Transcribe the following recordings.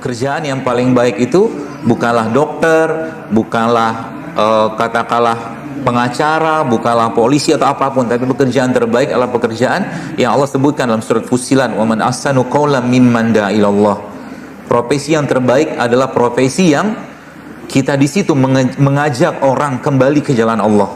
pekerjaan yang paling baik itu bukanlah dokter, bukanlah katakanlah pengacara, bukanlah polisi atau apapun, tapi pekerjaan terbaik adalah pekerjaan yang Allah sebutkan dalam surat Fussilat, wa man ahsanu qawlan mimman da'a ilallah. Profesi yang terbaik adalah profesi yang kita di situ mengajak orang kembali ke jalan Allah.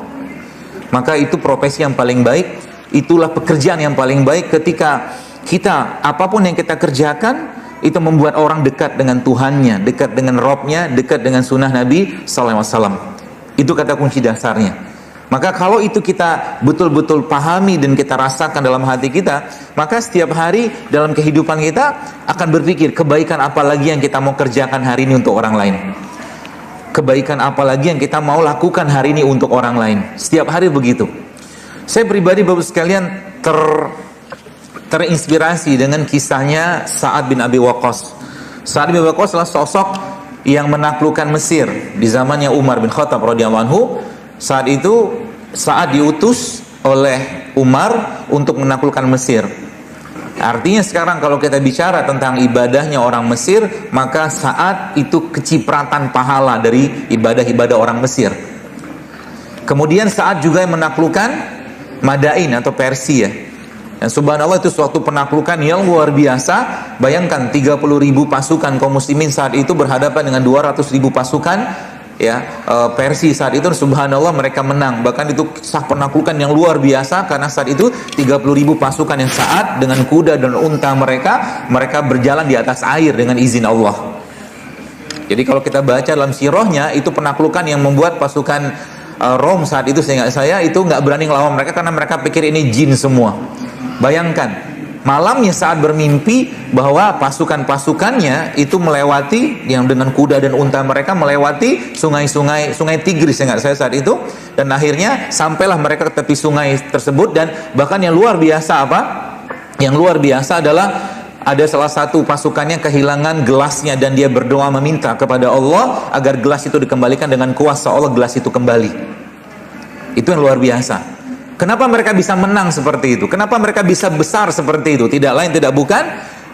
Maka itu profesi yang paling baik, itulah pekerjaan yang paling baik ketika kita apapun yang kita kerjakan itu membuat orang dekat dengan Tuhannya, dekat dengan Robnya, dekat dengan sunnah Nabi SAW. Itu kata kunci dasarnya. Maka kalau itu kita betul-betul pahami dan kita rasakan dalam hati kita, maka setiap hari dalam kehidupan kita akan berpikir kebaikan apa lagi yang kita mau kerjakan hari ini untuk orang lain. Kebaikan apa lagi yang kita mau lakukan hari ini untuk orang lain. Setiap hari begitu. Saya pribadi Bapak sekalian terinspirasi dengan kisahnya Sa'ad bin Abi Waqqas. Sa'ad bin Abi Waqqas adalah sosok yang menaklukkan Mesir di zamannya Umar bin Khattab radhiyallahu anhu. Saat itu Sa'ad diutus oleh Umar untuk menaklukkan Mesir. Artinya sekarang kalau kita bicara tentang ibadahnya orang Mesir, maka Sa'ad itu kecipratan pahala dari ibadah-ibadah orang Mesir. Kemudian Sa'ad juga yang menaklukkan Madain atau Persia. Dan subhanallah itu suatu penaklukan yang luar biasa. Bayangkan 30.000 pasukan kaum muslimin saat itu berhadapan dengan 200.000 pasukan Persia saat itu. Subhanallah mereka menang. Bahkan itu sah penaklukan yang luar biasa, karena saat itu 30.000 pasukan yang saat dengan kuda dan unta mereka berjalan di atas air dengan izin Allah. Jadi kalau kita baca dalam sirahnya, itu penaklukan yang membuat pasukan Rom saat itu, seingat saya itu nggak berani ngelawan mereka karena mereka pikir ini jin semua. Bayangkan malamnya saat bermimpi bahwa pasukan-pasukannya itu melewati yang dengan kuda dan unta mereka melewati sungai Tigris, ingat saya saat itu, dan akhirnya sampailah mereka ke tepi sungai tersebut. Dan bahkan yang luar biasa Yang luar biasa adalah ada salah satu pasukannya kehilangan gelasnya dan dia berdoa meminta kepada Allah agar gelas itu dikembalikan, dengan kuasa Allah gelas itu kembali. Itu yang luar biasa. Kenapa mereka bisa menang seperti itu? Kenapa mereka bisa besar seperti itu? Tidak lain tidak bukan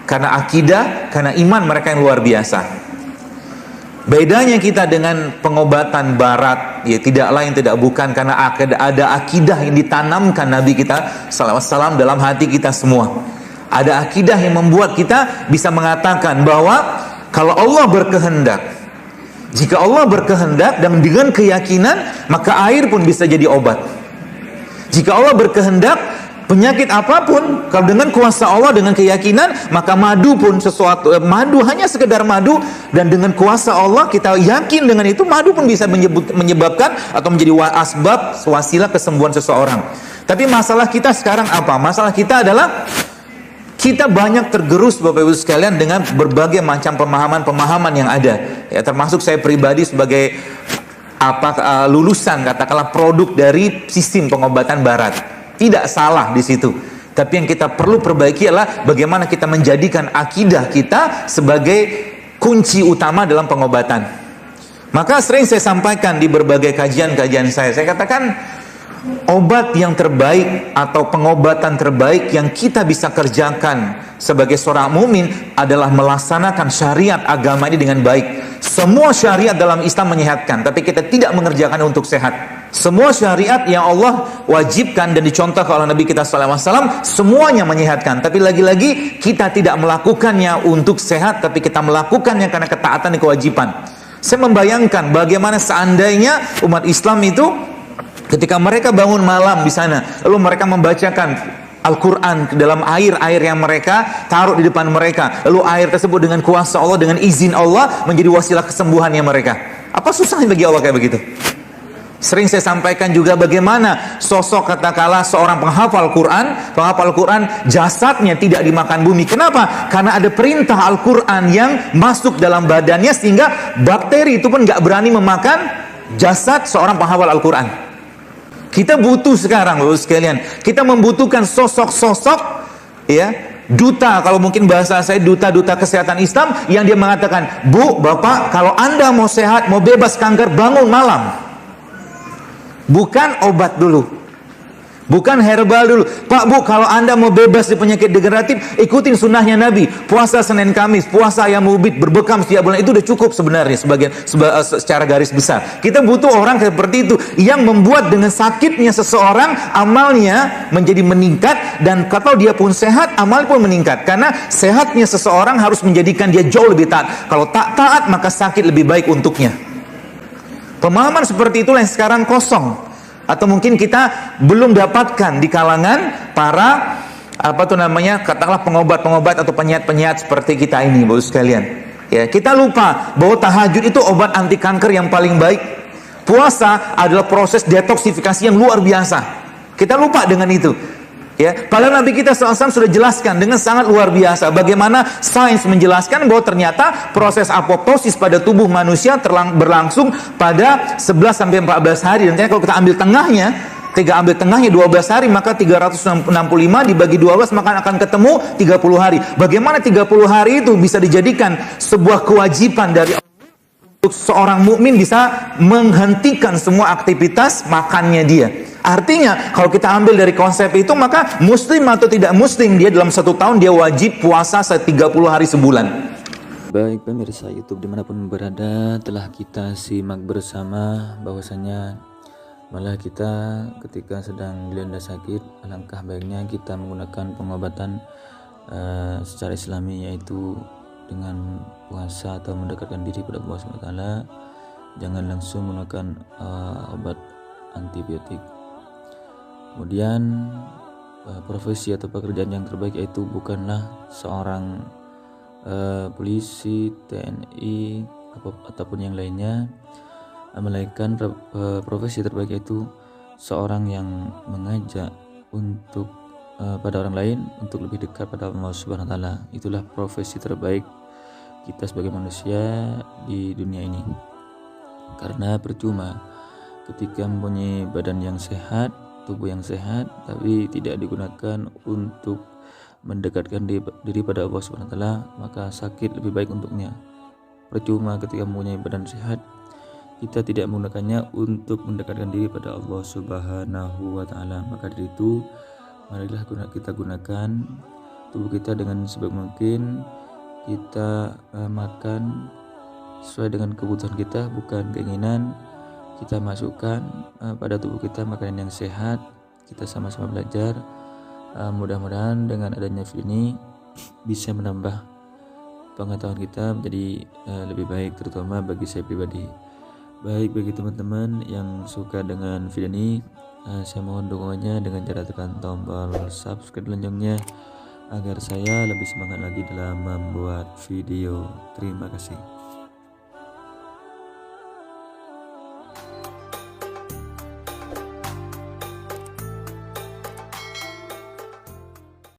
karena akidah, karena iman mereka yang luar biasa. Bedanya kita dengan pengobatan barat, ya tidak lain tidak bukan karena ada akidah yang ditanamkan Nabi kita SAW dalam hati kita semua. Ada akidah yang membuat kita bisa mengatakan bahwa kalau Allah berkehendak, jika Allah berkehendak dan dengan keyakinan, maka air pun bisa jadi obat. Jika Allah berkehendak, penyakit apapun, kalau dengan kuasa Allah, dengan keyakinan, maka madu pun madu hanya sekedar madu, dan dengan kuasa Allah kita yakin dengan itu, madu pun bisa menyebabkan atau menjadi wasilah kesembuhan seseorang. Tapi masalah kita sekarang apa? Masalah kita adalah kita banyak tergerus Bapak Ibu sekalian dengan berbagai macam pemahaman yang ada. Ya, termasuk saya pribadi sebagai lulusan katakanlah produk dari sistem pengobatan barat. Tidak salah di situ. Tapi yang kita perlu perbaiki adalah bagaimana kita menjadikan akidah kita sebagai kunci utama dalam pengobatan. Maka sering saya sampaikan di berbagai kajian-kajian saya katakan obat yang terbaik atau pengobatan terbaik yang kita bisa kerjakan sebagai seorang mukmin adalah melaksanakan syariat agama ini dengan baik. Semua syariat dalam Islam menyehatkan, tapi kita tidak mengerjakan untuk sehat. Semua syariat yang Allah wajibkan dan dicontohkan oleh Nabi kita SAW, semuanya menyehatkan. Tapi lagi-lagi kita tidak melakukannya untuk sehat, tapi kita melakukannya karena ketaatan dan kewajiban. Saya membayangkan bagaimana seandainya umat Islam itu ketika mereka bangun malam di sana, lalu mereka membacakan Al-Quran ke dalam air yang mereka taruh di depan mereka, lalu air tersebut dengan kuasa Allah, dengan izin Allah menjadi wasilah kesembuhannya mereka. Apa susahnya bagi Allah kayak begitu? Sering saya sampaikan juga bagaimana sosok katakanlah seorang penghafal Quran jasadnya tidak dimakan bumi. Kenapa? Karena ada perintah Al-Quran yang masuk dalam badannya sehingga bakteri itu pun gak berani memakan jasad seorang penghafal Al-Quran. Kita butuh sekarang loh sekalian, kita membutuhkan sosok-sosok duta, kalau mungkin bahasa saya duta-duta kesehatan Islam, yang dia mengatakan, Bu, Bapak, kalau Anda mau sehat, mau bebas kanker, bangun malam. Bukan obat dulu. Bukan herbal dulu. Pak Bu, kalau Anda mau bebas dari penyakit degeneratif, ikutin sunnahnya Nabi. Puasa Senin Kamis, puasa ayam ubit, berbekam setiap bulan, itu udah cukup sebenarnya secara garis besar. Kita butuh orang seperti itu yang membuat dengan sakitnya seseorang amalnya menjadi meningkat, dan kalau dia pun sehat, amal pun meningkat. Karena sehatnya seseorang harus menjadikan dia jauh lebih taat. Kalau tak taat, maka sakit lebih baik untuknya. Pemahaman seperti itulah yang sekarang kosong, atau mungkin kita belum dapatkan di kalangan para katakanlah pengobat-pengobat atau penyiar-penyiar seperti kita ini, Bapak sekalian. Ya, kita lupa bahwa tahajud itu obat anti kanker yang paling baik. Puasa adalah proses detoksifikasi yang luar biasa. Kita lupa dengan itu. Ya, padahal Nabi kita SAW sudah jelaskan dengan sangat luar biasa bagaimana sains menjelaskan bahwa ternyata proses apoptosis pada tubuh manusia berlangsung pada 11 sampai 14 hari. Dan kalau kita ambil tengahnya, 12 hari, maka 365 dibagi 12 maka akan ketemu 30 hari. Bagaimana 30 hari itu bisa dijadikan sebuah kewajiban dari untuk seorang mukmin bisa menghentikan semua aktivitas makannya dia. Artinya kalau kita ambil dari konsep itu, maka muslim atau tidak muslim, dia dalam 1 tahun dia wajib puasa 30 hari sebulan. Baik pemirsa YouTube dimanapun berada, telah kita simak bersama bahwasanya malah kita ketika sedang dilanda sakit, alangkah baiknya kita menggunakan pengobatan secara islami, yaitu dengan puasa atau mendekatkan diri kepada Allah SWT. Jangan langsung menggunakan obat antibiotik. Kemudian profesi atau pekerjaan yang terbaik yaitu bukanlah seorang polisi, TNI ataupun yang lainnya, melainkan profesi terbaik yaitu seorang yang mengajak untuk pada orang lain untuk lebih dekat pada Allah Subhanahu wa taala. Itulah profesi terbaik kita sebagai manusia di dunia ini. Karena percuma ketika mempunyai badan yang sehat, tubuh yang sehat, tapi tidak digunakan untuk mendekatkan diri pada Allah Subhanahu wa taala, maka sakit lebih baik untuknya. Percuma ketika mempunyai badan sehat, kita tidak menggunakannya untuk mendekatkan diri pada Allah Subhanahu wa taala. Maka dari itu, marilah kita gunakan tubuh kita dengan sebaik mungkin. Kita makan sesuai dengan kebutuhan kita, bukan keinginan. Kita masukkan pada tubuh kita makanan yang sehat. Kita sama-sama belajar. Mudah-mudahan dengan adanya video ini bisa menambah pengetahuan kita menjadi lebih baik, terutama bagi saya pribadi. Baik, bagi teman-teman yang suka dengan video ini, saya mohon dukungannya dengan cara tekan tombol subscribe loncengnya agar saya lebih semangat lagi dalam membuat video. Terima kasih.